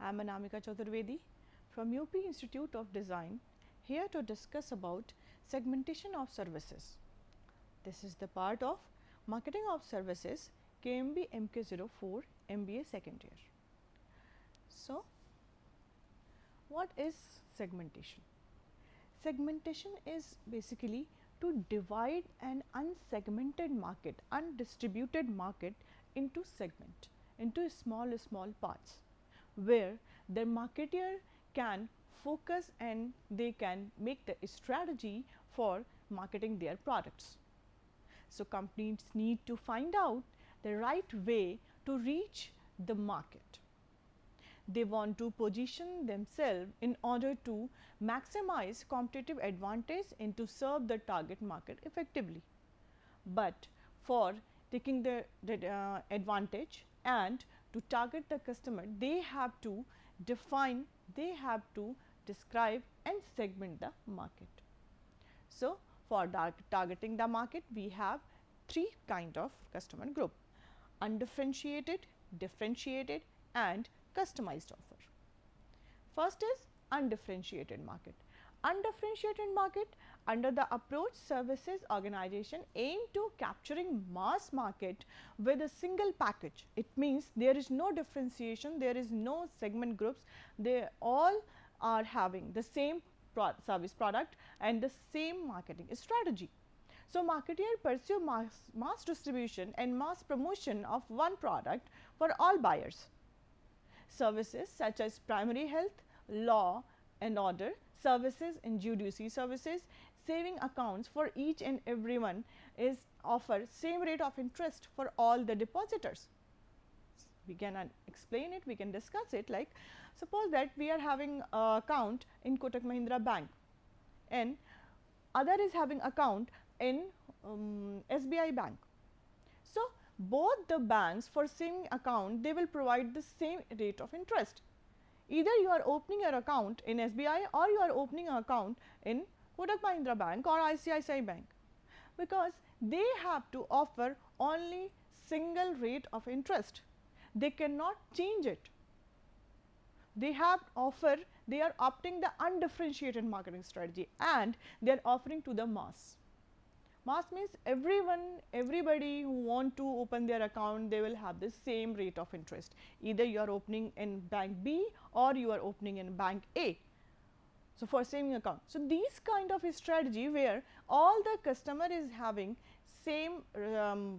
I am Anamika Chaturvedi from UP Institute of Design, here to discuss about segmentation of services. This is the part of Marketing of Services KMB MK04 MBA second year. So, what is segmentation? Segmentation is basically to divide an unsegmented market, undistributed market into segment, into small parts, where the marketer can focus and they can make the strategy for marketing their products. So, companies need to find out the right way to reach the market. They want to position themselves in order to maximize competitive advantage and to serve the target market effectively. But for taking the advantage and to target the customer, they have to define, they have to describe and segment the market. So, for targeting the market, we have three kind of customer group: undifferentiated, differentiated and customized offer. First is undifferentiated market. Undifferentiated market, under the approach, services organization aim to capturing mass market with a single package. It means there is no differentiation, there is no segment groups, they all are having the same service product and the same marketing strategy. So, marketer pursue mass distribution and mass promotion of one product for all buyers. Services such as primary health, law and order, services in judiciary services, saving accounts for each and everyone is offer same rate of interest for all the depositors. We can explain it, we can discuss it. Like, suppose that we are having account in Kotak Mahindra Bank and other is having account in SBI Bank. So, both the banks for same account, they will provide the same rate of interest. Either you are opening your account in SBI or you are opening an account in Kotak Mahindra Bank or ICICI Bank, because they have to offer only single rate of interest. They cannot change it. They have offer, they are opting the undifferentiated marketing strategy and they are offering to the mass. Mass means everybody who want to open their account, they will have the same rate of interest. Either you are opening in bank B or you are opening in bank A. So, for saving account. So, these kind of a strategy where all the customer is having same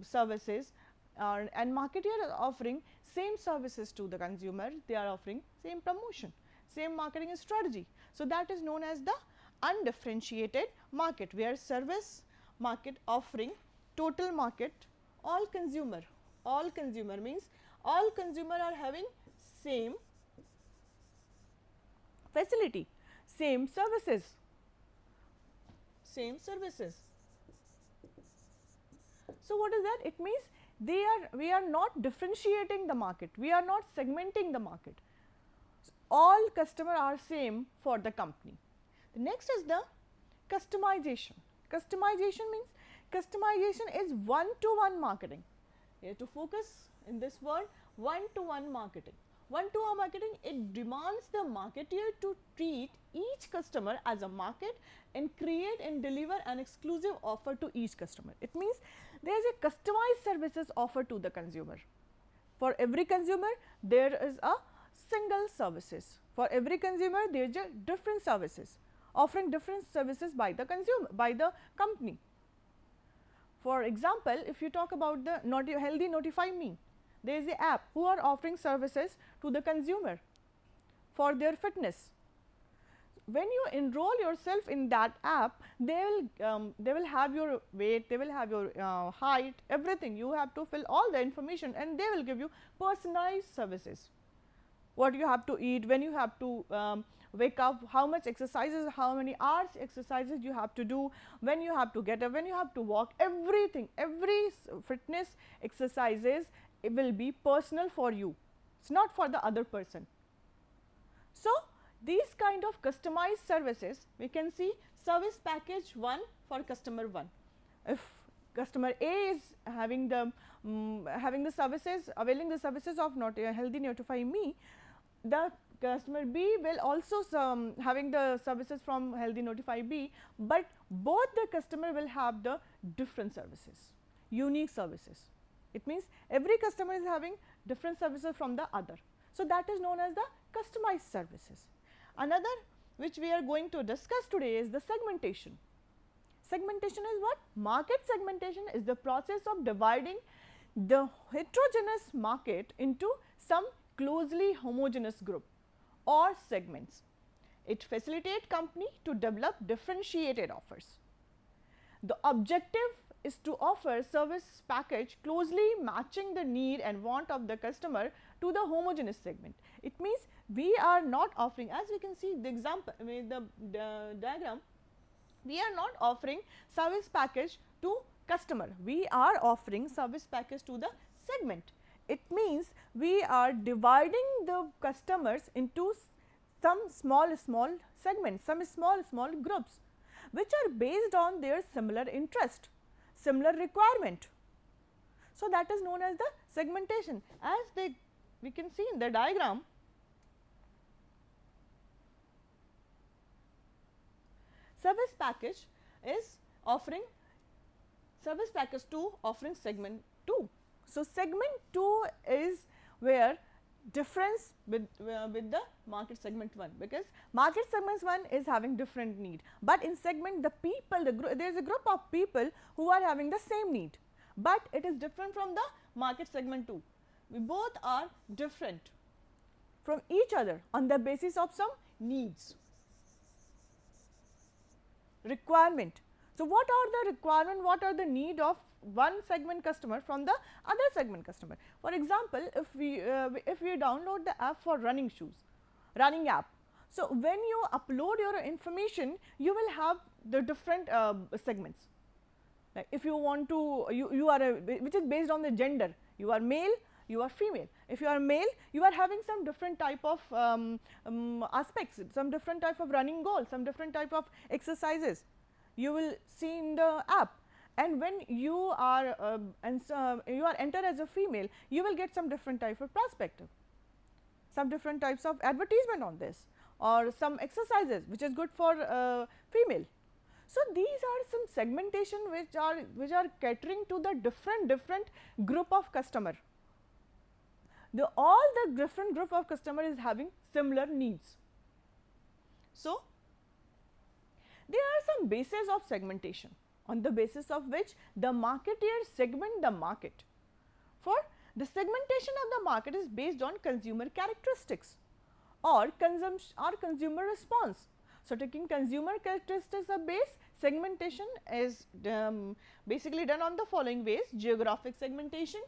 services and marketer is offering same services to the consumer, they are offering same promotion, same marketing strategy. So, that is known as the undifferentiated market, where service market offering total market, all consumer means all consumer are having same facility, same services. So, what is that? It means we are not differentiating the market, we are not segmenting the market. All customer are same for the company. The next is the customization. Customization means customization is one-to-one marketing. Here to focus in this word, one-to-one marketing. One-to-one marketing, it demands the marketer to treat each customer as a market and create and deliver an exclusive offer to each customer. It means there is a customized services offer to the consumer. For every consumer, there is a single services. For every consumer, there is a different services, offering different services by the consumer, by the company. For example, if you talk about the Healthy Notify Me, there is a app who are offering services to the consumer for their fitness. When you enroll yourself in that app, they will have your weight, they will have your height, everything. You have to fill all the information and they will give you personalized services. What you have to eat, when you have to wake up, how much exercises, how many hours exercises you have to do, when you have to get up, when you have to walk, everything, every fitness exercises, it will be personal for you, it is not for the other person. So, these kind of customized services, we can see service package 1 for customer 1. If customer A is having the services, availing the services of Healthy Notify Me, the customer B will also having the services from Healthy Notify B, but both the customer will have the different services, unique services. It means every customer is having different services from the other. So, that is known as the customized services. Another which we are going to discuss today is the segmentation. Segmentation is what? Market segmentation is the process of dividing the heterogeneous market into some closely homogeneous group or segments. It facilitates company to develop differentiated offers. The objective is to offer service package closely matching the need and want of the customer to the homogeneous segment. It means we are not offering, as we can see the example, the diagram, we are not offering service package to customer, we are offering service package to the segment. It means we are dividing the customers into some small segments, some small groups, which are based on their similar interest, similar requirement. So, that is known as the segmentation. As we can see in the diagram, service package is offering service package 2 offering segment 2. So, segment 2 is where difference with the market segment 1, because market segment 1 is having different need, but in segment the people, there is a group of people who are having the same need, but it is different from the market segment 2. We both are different from each other on the basis of some needs, requirement. So, what are the requirement, what are the need of one segment customer from the other segment customer? For example, if we download the app for running shoes, running app. So, when you upload your information, you will have the different segments. Like if you want to, you are which is based on the gender, you are male, you are female. If you are male, you are having some different type of aspects, some different type of running goals, some different type of exercises you will see in the app. And when you are you are enter as a female, you will get some different type of perspective, some different types of advertisement on this, or some exercises which is good for female. So, these are some segmentation which are catering to the different group of customer. All the different group of customer is having similar needs. So, there are some bases of segmentation on the basis of which the marketeers segment the market. For the segmentation of the market is based on consumer characteristics or consumer response. So, taking consumer characteristics as base, segmentation is basically done on the following ways: geographic segmentation,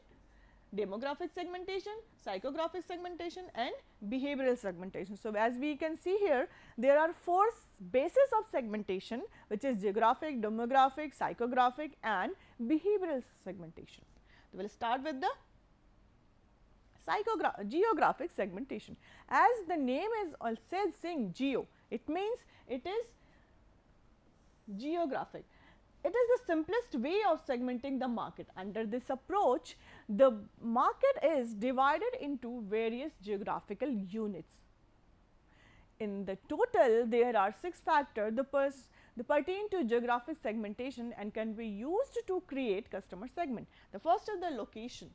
demographic segmentation, psychographic segmentation and behavioral segmentation. So, as we can see here, there are 4 bases of segmentation, which is geographic, demographic, psychographic and behavioral segmentation. We will start with the geographic segmentation. As the name is also saying geo, it means it is geographic. It is the simplest way of segmenting the market. Under this approach, the market is divided into various geographical units. In the total, there are 6 factors that pertain to geographic segmentation and can be used to create customer segment. The first is the location.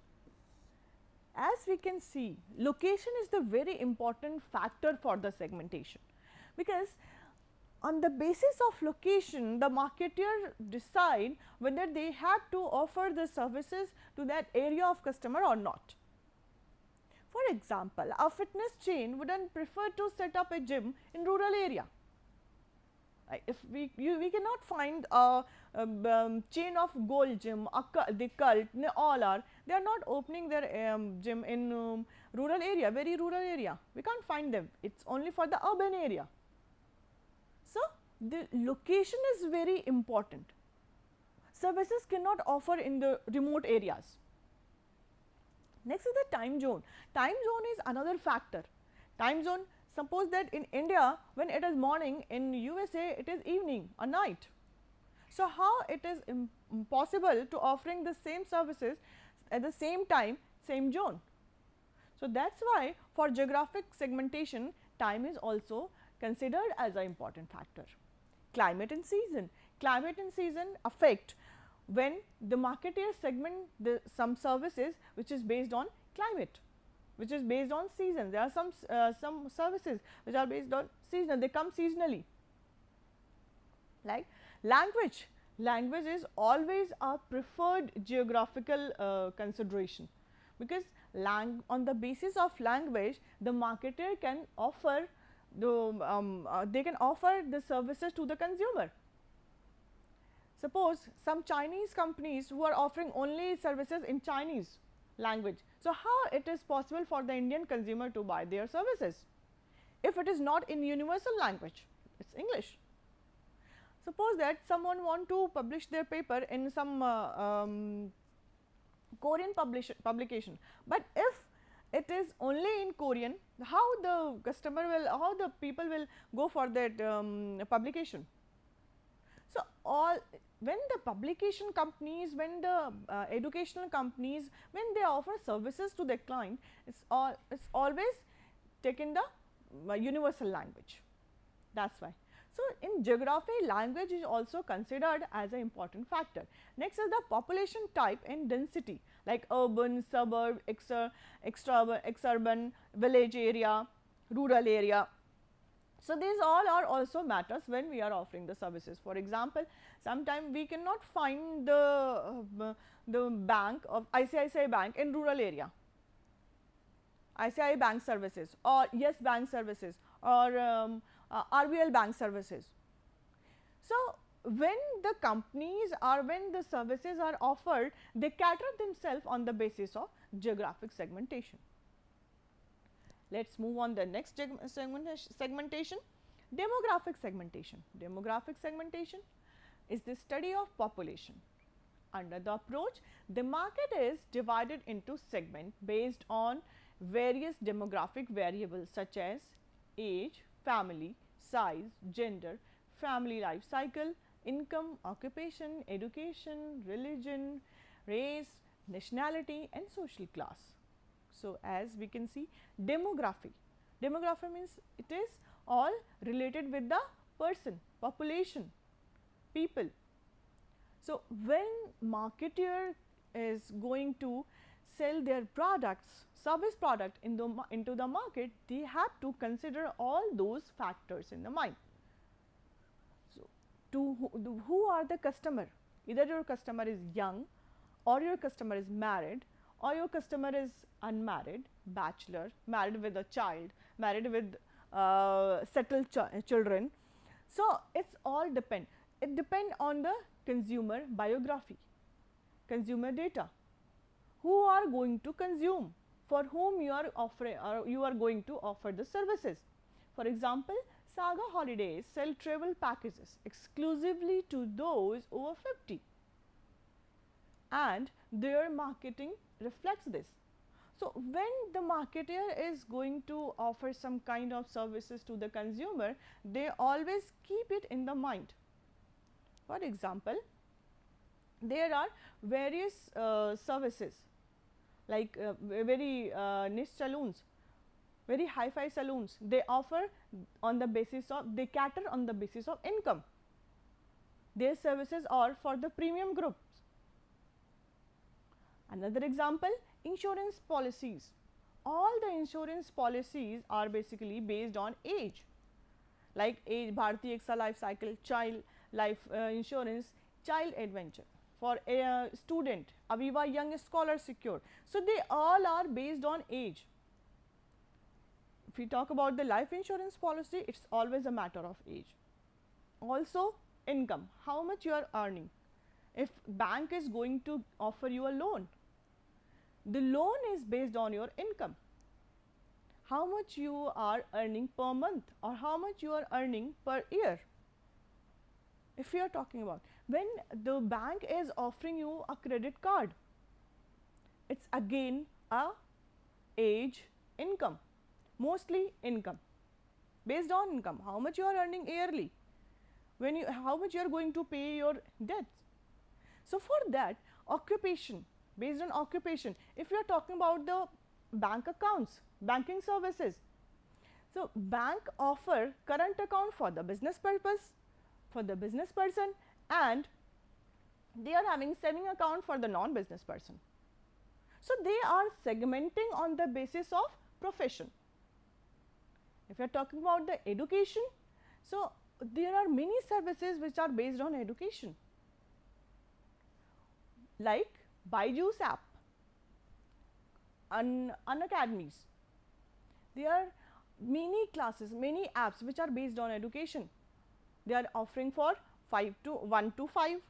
As we can see, location is the very important factor for the segmentation, because on the basis of location, the marketer decide whether they have to offer the services to that area of customer or not. For example, a fitness chain wouldn't prefer to set up a gym in rural area. If we cannot find a chain of Gold Gym, the Cult, they all are, they are not opening their gym in rural area, very rural area. We can't find them. It's only for the urban area. So, the location is very important. Services cannot offer in the remote areas. Next is the time zone. Time zone is another factor. Time zone, suppose that in India, when it is morning, in USA it is evening or night. So, how it is impossible to offering the same services at the same time, same zone. So, that is why for geographic segmentation, time is also considered as an important factor. Climate and season. Climate and season affect when the marketeer segment some services which is based on climate, which is based on season. There are some services which are based on seasonal, they come seasonally. Like language, language is always a preferred geographical consideration, because on the basis of language the marketer can offer they can offer the services to the consumer. Suppose some Chinese companies who are offering only services in Chinese language. So, how it is possible for the Indian consumer to buy their services if it is not in universal language, it is English. Suppose that someone want to publish their paper in some Korean publication, but if it is only in Korean, how the customer will, how the people will go for that publication. So, when the publication companies, when the educational companies, when they offer services to their client, it's always taken the universal language. That's why. So, in geography, language is also considered as an important factor. Next is the population type and density, like urban, suburb, exurban, village area, rural area. So, these all are also matters when we are offering the services. For example, sometimes we cannot find the bank of ICICI Bank in rural area, ICICI Bank services or Yes Bank services or RBL Bank services. So, when the companies or when the services are offered, they cater themselves on the basis of geographic segmentation. Let us move on the next segmentation, demographic segmentation. Demographic segmentation is the study of population. Under the approach, the market is divided into segments based on various demographic variables such as age, family, size, gender, family life cycle, income, occupation, education, religion, race, nationality and social class. So, as we can see, demography means it is all related with the person, population, people. So, when marketer is going to sell their products, service product into the market, they have to consider all those factors in the mind. So, who are the customer? Either your customer is young or your customer is married or your customer is unmarried, bachelor, married with a child, married with settled children. So, it's all depend. It depend on the consumer biography, consumer data, who are going to consume, for whom you are offering or you are going to offer the services. For example, Saga Holidays sell travel packages exclusively to those over 50 and their marketing reflects this. So, when the marketer is going to offer some kind of services to the consumer, they always keep it in the mind. For example, there are various services like very niche saloons, very hi-fi saloons. They offer on the basis of, they cater on the basis of income. Their services are for the premium groups. Another example, insurance policies. All the insurance policies are basically based on age, like age, Bharti Axa life cycle, child life insurance, child adventure. For a student, Aviva Young Scholar Secure. So, they all are based on age. If we talk about the life insurance policy, it is always a matter of age. Also, income, how much you are earning. If bank is going to offer you a loan, the loan is based on your income. How much you are earning per month or how much you are earning per year. If we are talking about when the bank is offering you a credit card, it is again a age, income, mostly income, based on income, how much you are earning yearly, when you, how much you are going to pay your debts. So, for that occupation, based on occupation, if we are talking about the bank accounts, banking services. So, bank offer current account for the business purpose, for the business person, and they are having saving account for the non-business person. So, they are segmenting on the basis of profession. If you are talking about the education, so there are many services which are based on education, like Byju's app, Unacademies. There are many classes, many apps which are based on education. They are offering for 1 to 5.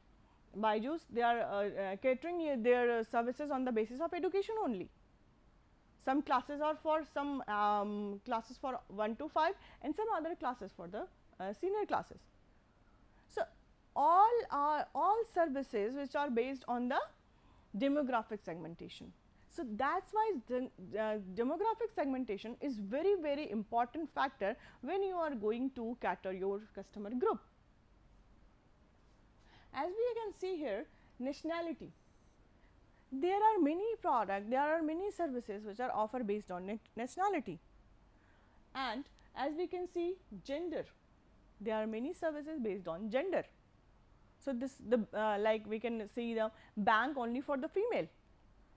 Byju's, they are catering their services on the basis of education only. Some classes are for some classes for 1 to 5 and some other classes for the senior classes. So, all services which are based on the demographic segmentation. So, that is why the demographic segmentation is very important factor when you are going to cater your customer group. As we can see here, nationality. There are many products, there are many services which are offered based on nationality. And as we can see, gender. There are many services based on gender. So, this like we can see the bank only for the female,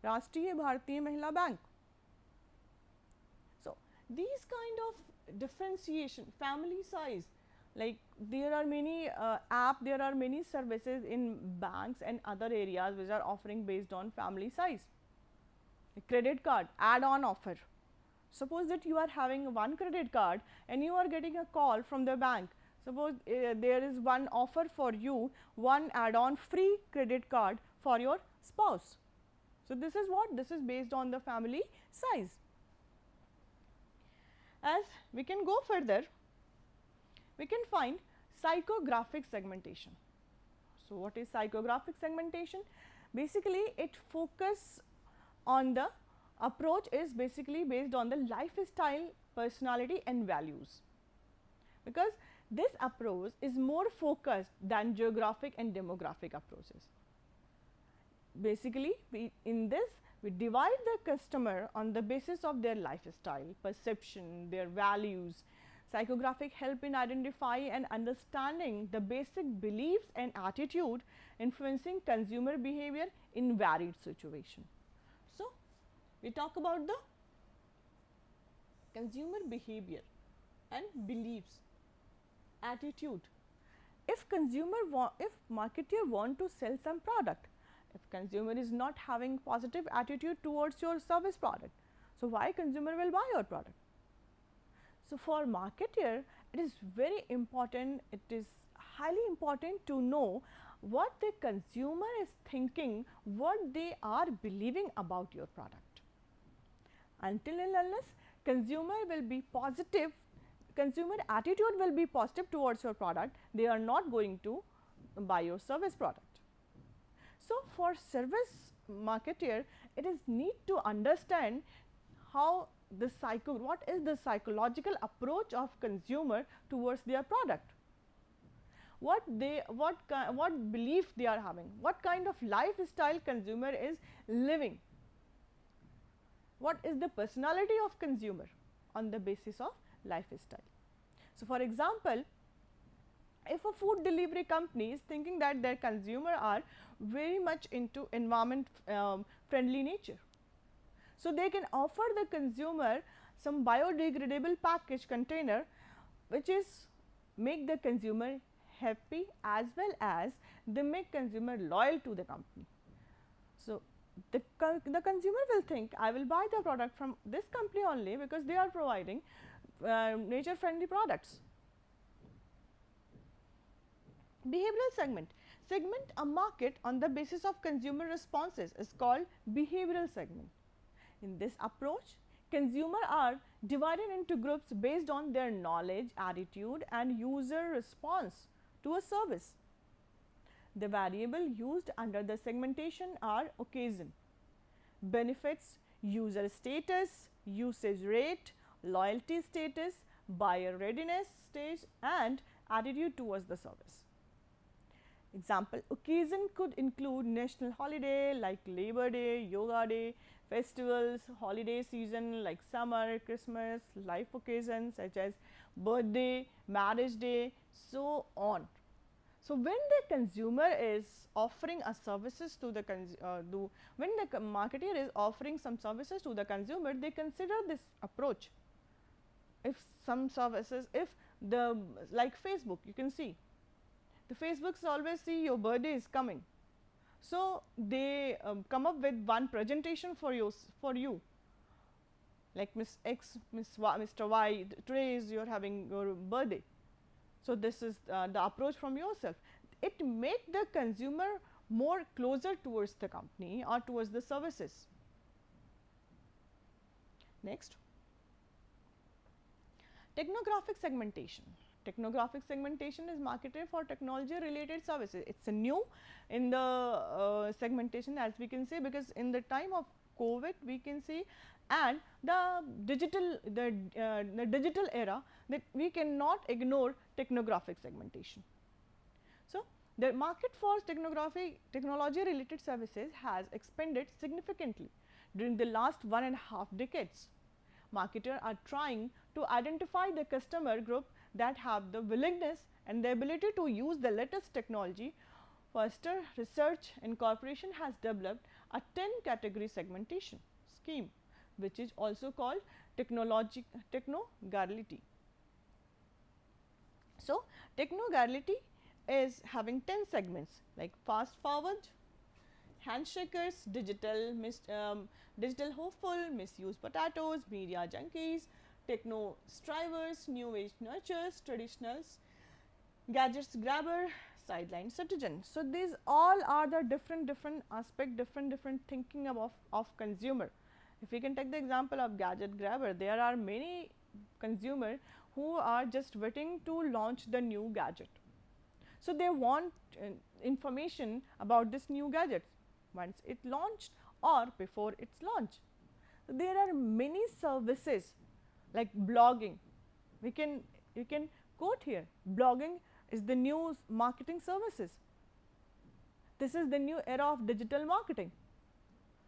Rashtriya Bharatiya Mahila Bank. So, these kind of differentiation, family size, like there are many there are many services in banks and other areas which are offering based on family size. A credit card add-on offer. Suppose that you are having one credit card and you are getting a call from the bank. Suppose there is one offer for you, one add-on free credit card for your spouse. So, this is what? This is based on the family size. As we can go further, we can find psychographic segmentation. So, what is psychographic segmentation? Basically, it focus on the approach is basically based on the lifestyle, personality and values, because this approach is more focused than geographic and demographic approaches. Basically, in this we divide the customer on the basis of their lifestyle, perception, their values. Psychographic help in identify and understanding the basic beliefs and attitude influencing consumer behavior in varied situation. So, we talk about the consumer behavior and beliefs, attitude. If marketer want to sell some product, if consumer is not having positive attitude towards your service product, so why consumer will buy your product? So, for marketer it is very important, it is highly important to know what the consumer is thinking, what they are believing about your product. Until and unless consumer will be positive, consumer attitude will be positive towards your product, they are not going to buy your service product. So, for service marketer, it is need to understand how the what is the psychological approach of consumer towards their product, what belief they are having, what kind of lifestyle consumer is living, what is the personality of consumer on the basis of lifestyle. So, for example, if a food delivery company is thinking that their consumer are very much into environment friendly nature, so they can offer the consumer some biodegradable package container which is make the consumer happy as well as they make consumer loyal to the company. So, the consumer will think I will buy the product from this company only because they are providing nature friendly products. Behavioral segment. Segment a market on the basis of consumer responses is called behavioral segment. In this approach, consumers are divided into groups based on their knowledge, attitude and user response to a service. The variable used under the segmentation are occasion, benefits, user status, usage rate, loyalty status, buyer readiness stage and attitude towards the service. Example, occasion could include national holiday like Labor Day, Yoga Day, festivals, holiday season like summer, Christmas, life occasions such as birthday, marriage day, so on. So, when the consumer is offering a services to the when the marketer is offering some services to the consumer, they consider this approach. If some services, if the like Facebook, you can see the Facebooks always see your birthday is coming. So, they come up with one presentation for you like Miss X, Mr. Y, today is you are having your birthday. So, this is the approach from yourself. It make the consumer more closer towards the company or towards the services. Next, technographic segmentation. Technographic segmentation is marketed for technology related services. It is a new in the segmentation, as we can say, because in the time of COVID we can see, and the digital era, that we cannot ignore technographic segmentation. So, the market for technology related services has expanded significantly during the last 1.5 decades. Marketers are trying to identify the customer group that have the willingness and the ability to use the latest technology. Forrester Research Incorporation has developed a 10 category segmentation scheme, which is also called technogarrity. So, technogarrity is having 10 segments like fast forward, handshakers, digital hopeful, misused potatoes, media junkies, techno strivers, new age nurtures, traditionals, gadgets grabber, sideline citizen. So, these all are the different aspect, different thinking of consumer. If we can take the example of gadget grabber, there are many consumer who are just waiting to launch the new gadget. So, they want information about this new gadget once it launched or before its launch. So, there are many services like blogging. You can quote here, blogging is the new marketing services. This is the new era of digital marketing.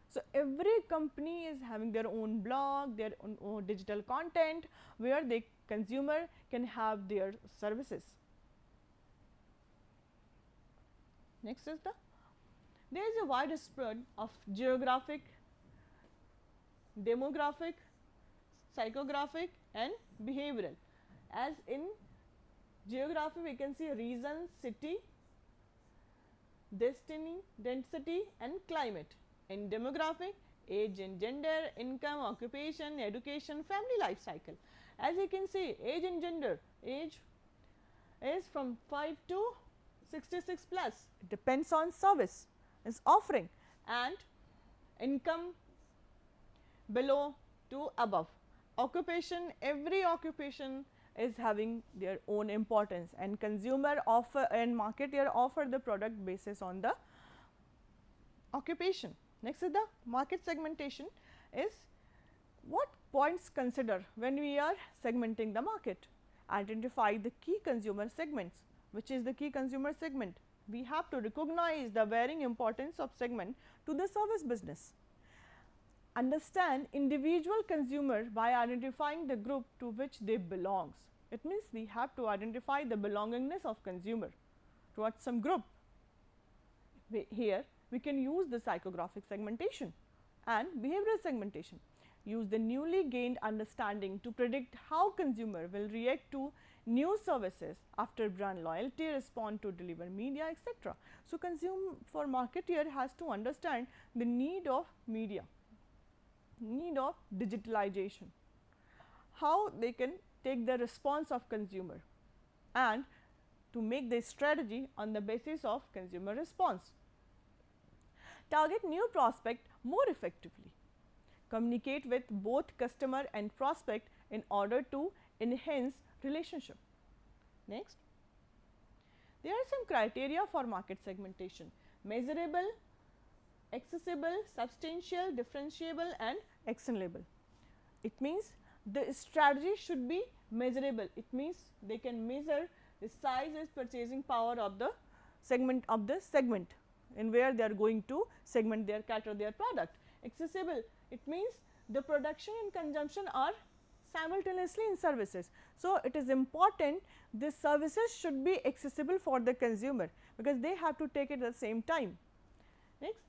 So, every company is having their own blog, their own digital content where the consumer can have their services. Next is there is a wide spread of geographic, demographic, psychographic and behavioral. As in geography we can see region, city, density and climate. In demographic, age and gender, income, occupation, education, family life cycle. As you can see, age and gender, age is from 5 to 66 plus, it depends on service is offering, and income below to above. Occupation, every occupation is having their own importance, and consumer offer and marketer offer the product basis on the occupation. Next is the market segmentation is what points consider when we are segmenting the market. Identify the key consumer segments. Which is the key consumer segment? We have to recognize the varying importance of segment to the service business. Understand individual consumer by identifying the group to which they belongs. It means we have to identify the belongingness of consumer towards some group. Here we can use the psychographic segmentation and behavioral segmentation. Use the newly gained understanding to predict how consumer will react to new services after brand loyalty, respond to deliver media, etc. So, for marketer has to understand the need of media, need of digitalization, how they can take the response of consumer and to make the strategy on the basis of consumer response. Target new prospect more effectively. Communicate with both customer and prospect in order to enhance relationship. Next, there are some criteria for market segmentation: measurable, accessible, substantial, differentiable and actionable. It means the strategy should be measurable. It means they can measure the size is purchasing power of the segment in where they are going to segment cater their product. Accessible, It means the production and consumption are simultaneously in services. So, it is important these services should be accessible for the consumer, because they have to take it at the same time. Next,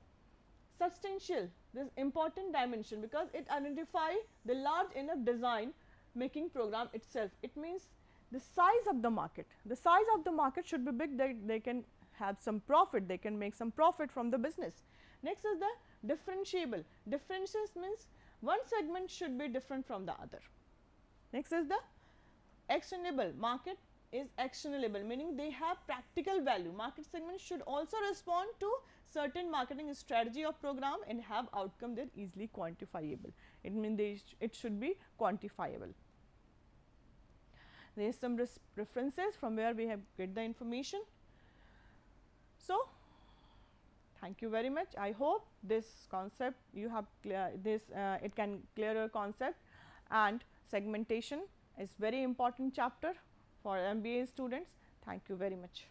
substantial, this important dimension, because it identify the large enough design making program itself. It means the size of the market. The size of the market should be big that they can have some profit, they can make some profit from the business. Next is the differentiable. Differences means one segment should be different from the other. Next is the actionable. Market is actionable, meaning they have practical value. Market segments should also respond to certain marketing strategy or program and have outcome that easily quantifiable. It means it should be quantifiable. There is some references from where we have get the information. So, thank you very much. I hope this concept you have clear this it can clear your concept, and segmentation is very important chapter for MBA students. Thank you very much.